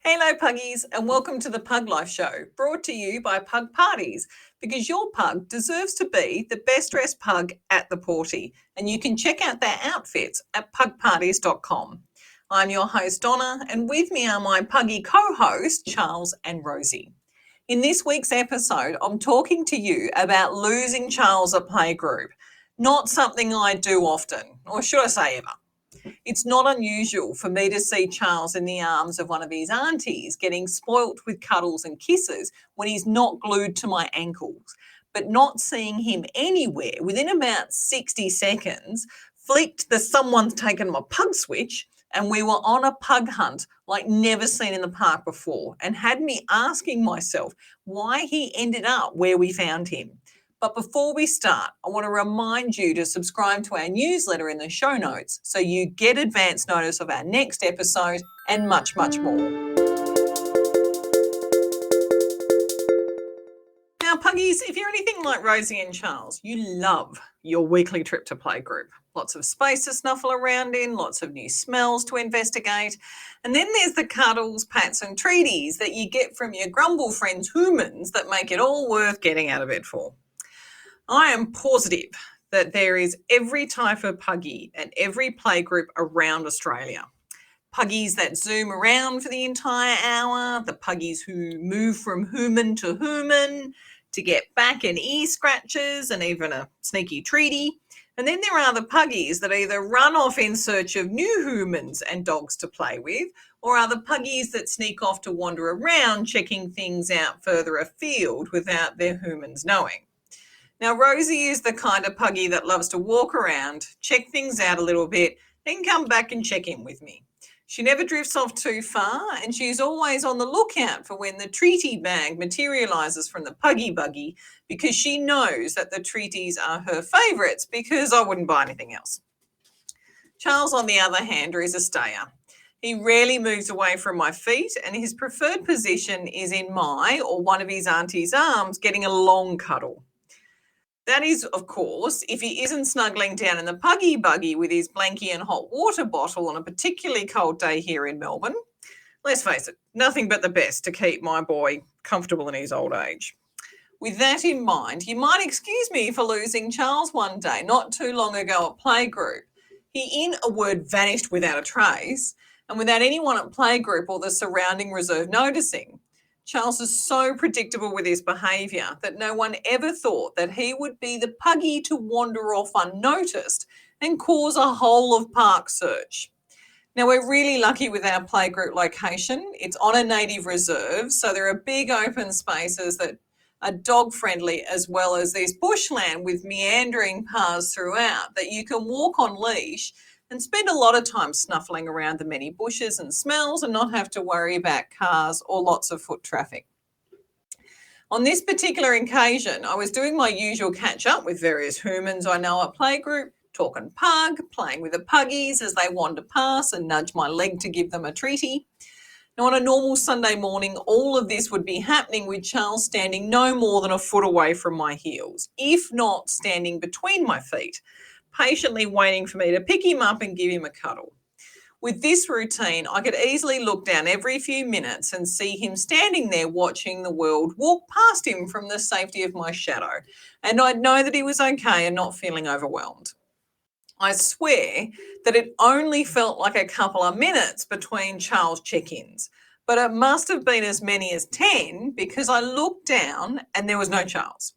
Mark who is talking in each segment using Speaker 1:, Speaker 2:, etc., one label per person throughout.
Speaker 1: Hello puggies and welcome to the Pug Life Show, brought to you by Pug Parties, because your pug deserves to be the best dressed pug at the porty, and you can check out their outfits at pugparties.com. I'm your host Donna, and with me are my puggy co-hosts Charles and Rosie. In this week's episode, I'm talking to you about losing Charles at playgroup. Not something I do often, or should I say ever. It's not unusual for me to see Charles in the arms of one of his aunties, getting spoilt with cuddles and kisses when he's not glued to my ankles, but not seeing him anywhere within about 60 seconds flicked the "someone's taken my pug" switch, and we were on a pug hunt like never seen in the park before, and had me asking myself why he ended up where we found him. But before we start, I want to remind you to subscribe to our newsletter in the show notes so you get advance notice of our next episode and much, much more. Now, puggies, if you're anything like Rosie and Charles, you love your weekly trip to playgroup. Lots of space to snuffle around in, lots of new smells to investigate. And then there's the cuddles, pats and treaties that you get from your grumble friends humans that make it all worth getting out of bed for. I am positive that there is every type of puggy at every playgroup around Australia. Puggies that zoom around for the entire hour, the puggies who move from human to human to get back and ear scratches and even a sneaky treaty. And then there are the puggies that either run off in search of new humans and dogs to play with, or are the puggies that sneak off to wander around checking things out further afield without their humans knowing. Now, Rosie is the kind of puggy that loves to walk around, check things out a little bit, then come back and check in with me. She never drifts off too far, and she's always on the lookout for when the treaty bag materialises from the puggy buggy, because she knows that the treaties are her favourites, because I wouldn't buy anything else. Charles, on the other hand, is a stayer. He rarely moves away from my feet, and his preferred position is in my or one of his auntie's arms, getting a long cuddle. That is, of course, if he isn't snuggling down in the puggy buggy with his blankie and hot water bottle on a particularly cold day here in Melbourne. Let's face it, nothing but the best to keep my boy comfortable in his old age. With that in mind, you might excuse me for losing Charles one day not too long ago at playgroup. He, in a word, vanished without a trace, and without anyone at playgroup or the surrounding reserve noticing. Charles is so predictable with his behaviour that no one ever thought that he would be the puggy to wander off unnoticed and cause a whole of park search. Now, we're really lucky with our playgroup location. It's on a native reserve, so there are big open spaces that are dog friendly, as well as these bushland with meandering paths throughout that you can walk on leash and spend a lot of time snuffling around the many bushes and smells and not have to worry about cars or lots of foot traffic. On this particular occasion, I was doing my usual catch-up with various humans I know at playgroup, talking pug, playing with the puggies as they wander past and nudge my leg to give them a treaty. Now, on a normal Sunday morning, all of this would be happening with Charles standing no more than a foot away from my heels, if not standing between my feet, patiently waiting for me to pick him up and give him a cuddle. With this routine, I could easily look down every few minutes and see him standing there watching the world walk past him from the safety of my shadow, and I'd know that he was okay and not feeling overwhelmed. I swear that it only felt like a couple of minutes between Charles check-ins, but it must have been as many as 10 because I looked down and there was no Charles.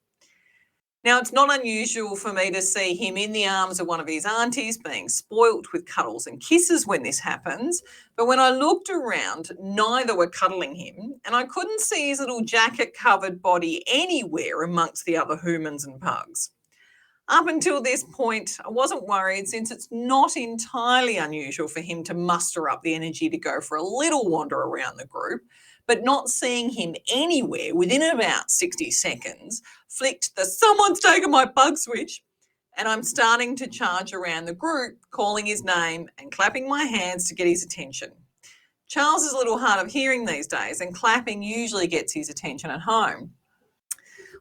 Speaker 1: Now, it's not unusual for me to see him in the arms of one of his aunties being spoilt with cuddles and kisses when this happens, but when I looked around, neither were cuddling him, and I couldn't see his little jacket-covered body anywhere amongst the other humans and pugs. Up until this point, I wasn't worried, since it's not entirely unusual for him to muster up the energy to go for a little wander around the group, but not seeing him anywhere within about 60 seconds flicked the "someone's taken my pug" switch, and I'm starting to charge around the group, calling his name and clapping my hands to get his attention. Charles is a little hard of hearing these days, and clapping usually gets his attention at home.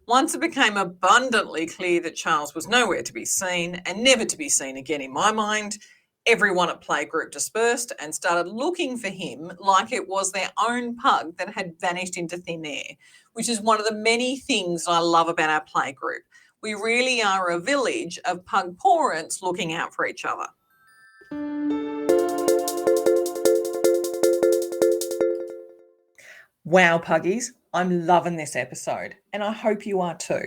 Speaker 1: Once it became abundantly clear that Charles was nowhere to be seen and never to be seen again in my mind, everyone at Playgroup dispersed and started looking for him like it was their own pug that had vanished into thin air, which is one of the many things I love about our Playgroup. We really are a village of pug parents looking out for each other.
Speaker 2: Wow, Puggies, I'm loving this episode, and I hope you are too.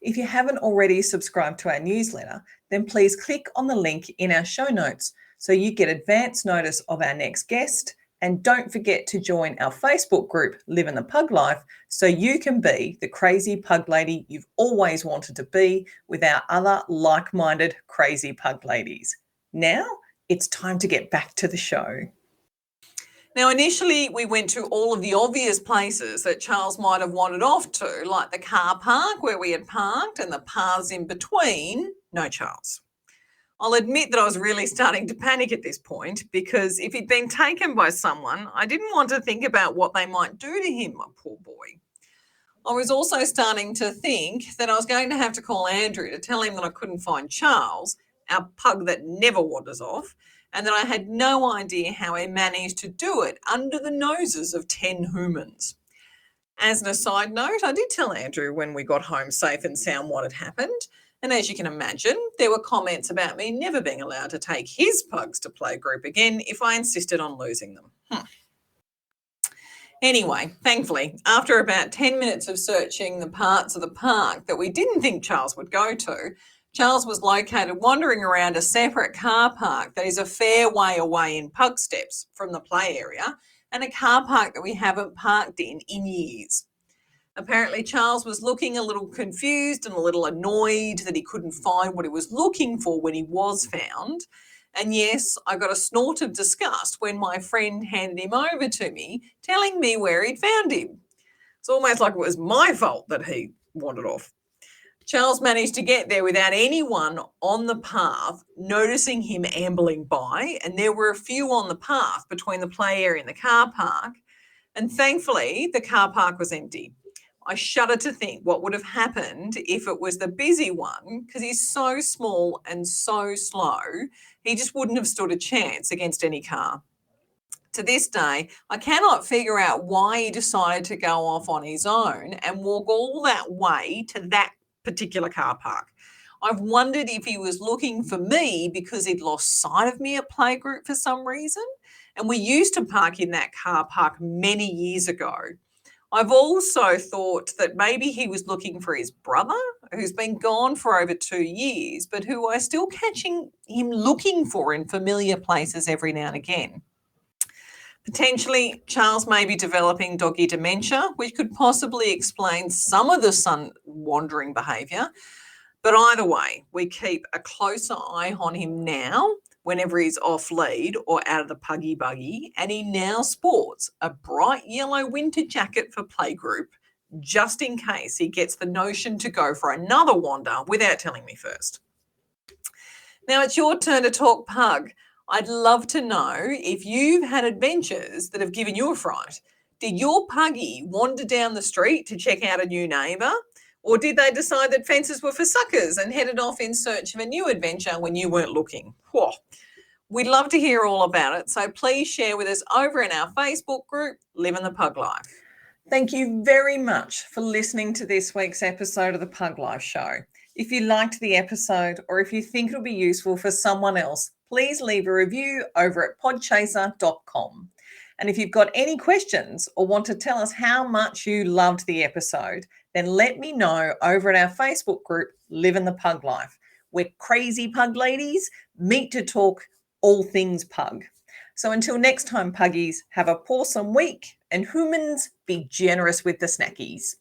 Speaker 2: If you haven't already subscribed to our newsletter, then please click on the link in our show notes so you get advance notice of our next guest. And don't forget to join our Facebook group, Living the Pug Life, so you can be the crazy pug lady you've always wanted to be with our other like-minded crazy pug ladies. Now, it's time to get back to the show.
Speaker 1: Now, initially, we went to all of the obvious places that Charles might have wandered off to, like the car park where we had parked and the paths in between. No Charles. I'll admit that I was really starting to panic at this point because if he'd been taken by someone, I didn't want to think about what they might do to him, my poor boy. I was also starting to think that I was going to have to call Andrew to tell him that I couldn't find Charles, our pug that never wanders off, and that I had no idea how he managed to do it under the noses of 10 humans. As an aside note, I did tell Andrew when we got home safe and sound what had happened, and as you can imagine, there were comments about me never being allowed to take his pugs to Playgroup again if I insisted on losing them. Anyway, thankfully, after about 10 minutes of searching the parts of the park that we didn't think Charles would go to, Charles was located wandering around a separate car park that is a fair way away in pug steps from the play area and a car park that we haven't parked in years. Apparently, Charles was looking a little confused and a little annoyed that he couldn't find what he was looking for when he was found. And yes, I got a snort of disgust when my friend handed him over to me, telling me where he'd found him. It's almost like it was my fault that he wandered off. Charles managed to get there without anyone on the path noticing him ambling by, and there were a few on the path between the play area and the car park. And thankfully, the car park was empty. I shudder to think what would have happened if it was the busy one, because he's so small and so slow, he just wouldn't have stood a chance against any car. To this day, I cannot figure out why he decided to go off on his own and walk all that way to that particular car park. I've wondered if he was looking for me because he'd lost sight of me at Playgroup for some reason, and we used to park in that car park many years ago. I've also thought that maybe he was looking for his brother, who's been gone for over 2 years, but who I still catching him looking for in familiar places every now and again. Potentially, Charles may be developing doggy dementia, which could possibly explain some of the sun wandering behaviour. But either way, we keep a closer eye on him now whenever he's off lead or out of the puggy buggy, and he now sports a bright yellow winter jacket for Playgroup, just in case he gets the notion to go for another wander without telling me first. Now it's your turn to talk pug. I'd love to know if you've had adventures that have given you a fright. Did your puggy wander down the street to check out a new neighbour? Or did they decide that fences were for suckers and headed off in search of a new adventure when you weren't looking? Whoa. We'd love to hear all about it, so please share with us over in our Facebook group, Living the Pug Life.
Speaker 2: Thank you very much for listening to this week's episode of the Pug Life Show. If you liked the episode or if you think it'll be useful for someone else, please leave a review over at podchaser.com. And if you've got any questions or want to tell us how much you loved the episode, then let me know over at our Facebook group, Living the Pug Life, where crazy pug ladies meet to talk all things pug. So until next time, puggies, have a pawsome week, and humans, be generous with the snackies.